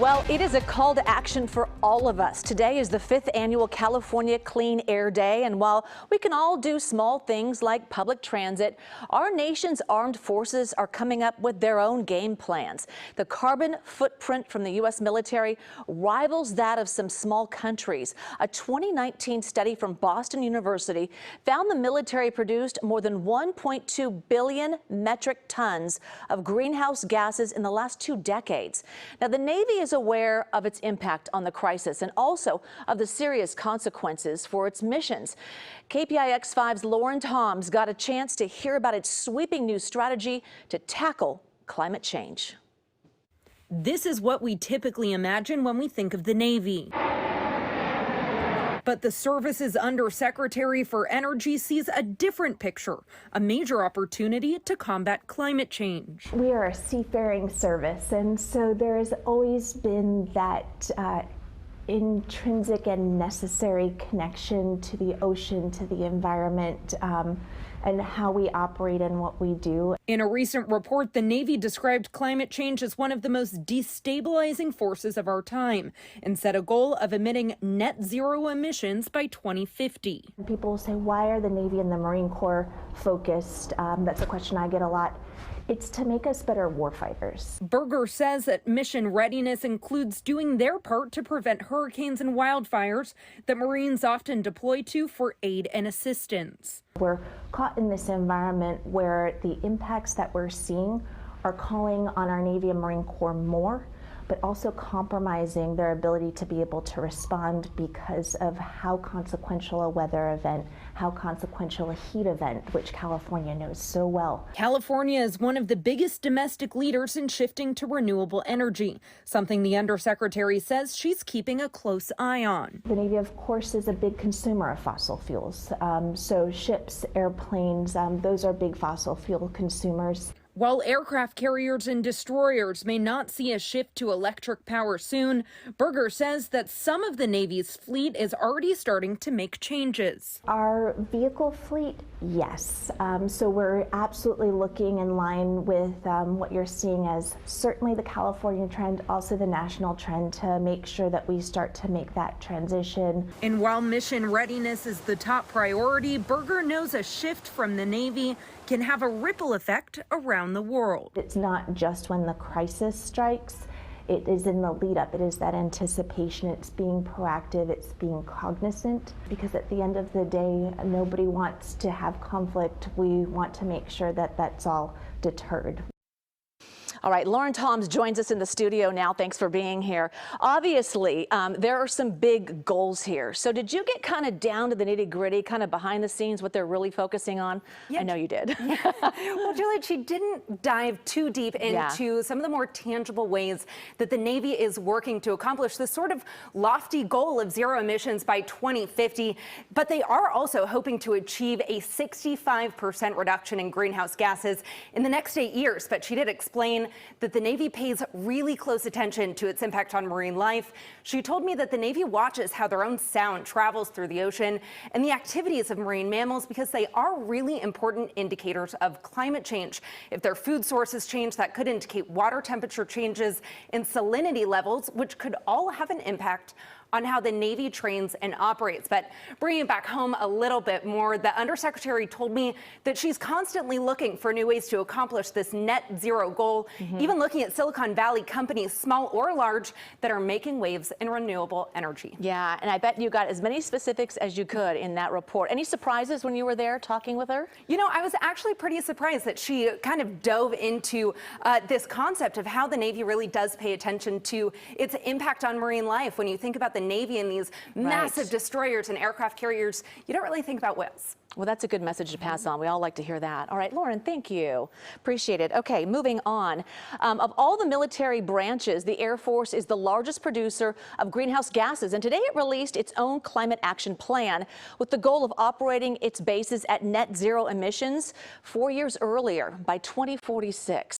Well, it is a call to action for all of us. Today is the 5th annual California Clean Air Day, and while we can all do small things like public transit, our nation's armed forces are coming up with their own game plans. The carbon footprint from the U.S. military rivals that of some small countries. A 2019 study from Boston University found the military produced more than 1.2 billion metric tons of greenhouse gases in the last 2 decades. Now, the Navy is aware of its impact on the crisis and also of the serious consequences for its missions. KPIX 5's Lauren Toms got a chance to hear about its sweeping new strategy to tackle climate change. This is what we typically imagine when we think of the Navy. But the service's Undersecretary for Energy sees a different picture, a major opportunity to combat climate change. We are a seafaring service, and so there has always been that intrinsic and necessary connection to the ocean, to the environment, and how we operate and what we do. In a recent report, the Navy described climate change as one of the most destabilizing forces of our time and set a goal of emitting net zero emissions by 2050. People will say, why are the Navy and the Marine Corps focused? That's a question I get a lot. It's to make us better warfighters. Berger says that mission readiness includes doing their part to prevent hurricanes and wildfires that Marines often deploy to for aid and assistance. We're caught in this environment where the impacts that we're seeing are calling on our Navy and Marine Corps more, but also compromising their ability to be able to respond because of how consequential a weather event, how consequential a heat event, which California knows so well. California is one of the biggest domestic leaders in shifting to renewable energy, something the Undersecretary says she's keeping a close eye on. The Navy, of course, is a big consumer of fossil fuels. So ships, airplanes, those are big fossil fuel consumers. While aircraft carriers and destroyers may not see a shift to electric power soon, Berger says that some of the Navy's fleet is already starting to make changes. Our vehicle fleet, yes. So we're absolutely looking in line with what you're seeing as certainly the California trend, also the national trend, to make sure that we start to make that transition. And while mission readiness is the top priority, Berger knows a shift from the Navy can have a ripple effect around the world. It's not just when the crisis strikes, it is in the lead up, it is that anticipation, it's being proactive, it's being cognizant, because at the end of the day, nobody wants to have conflict. We want to make sure that that's all deterred. All right, Lauren Toms joins us in the studio now. Thanks for being here. Obviously, there are some big goals here. So did you get kind of down to the nitty gritty, kind of behind the scenes, what they're really focusing on? Yeah. I know you did. Yeah. Well, Juliet, she didn't dive too deep into some of the more tangible ways that the Navy is working to accomplish this sort of lofty goal of zero emissions by 2050. But they are also hoping to achieve a 65% reduction in greenhouse gases in the next 8 years. But she did explain that the Navy pays really close attention to its impact on marine life. She told me that the Navy watches how their own sound travels through the ocean and the activities of marine mammals because they are really important indicators of climate change. If their food sources change, that could indicate water temperature changes and salinity levels, which could all have an impact on how the Navy trains and operates. But bringing it back home a little bit more, the Undersecretary told me that she's constantly looking for new ways to accomplish this net zero goal, even looking at Silicon Valley companies, small or large, that are making waves in renewable energy. Yeah, and I bet you got as many specifics as you could in that report. Any surprises when you were there talking with her? You know, I was actually pretty surprised that she kind of dove into this concept of how the Navy really does pay attention to its impact on marine life. When you think about the Navy and these massive destroyers and aircraft carriers, you don't really think about whales. Well, that's a good message to pass on. We all like to hear that. All right, Lauren, thank you. Appreciate it. Okay, moving on. Of all the military branches, the Air Force is the largest producer of greenhouse gases, and today it released its own climate action plan with the goal of operating its bases at net zero emissions 4 years earlier by 2046.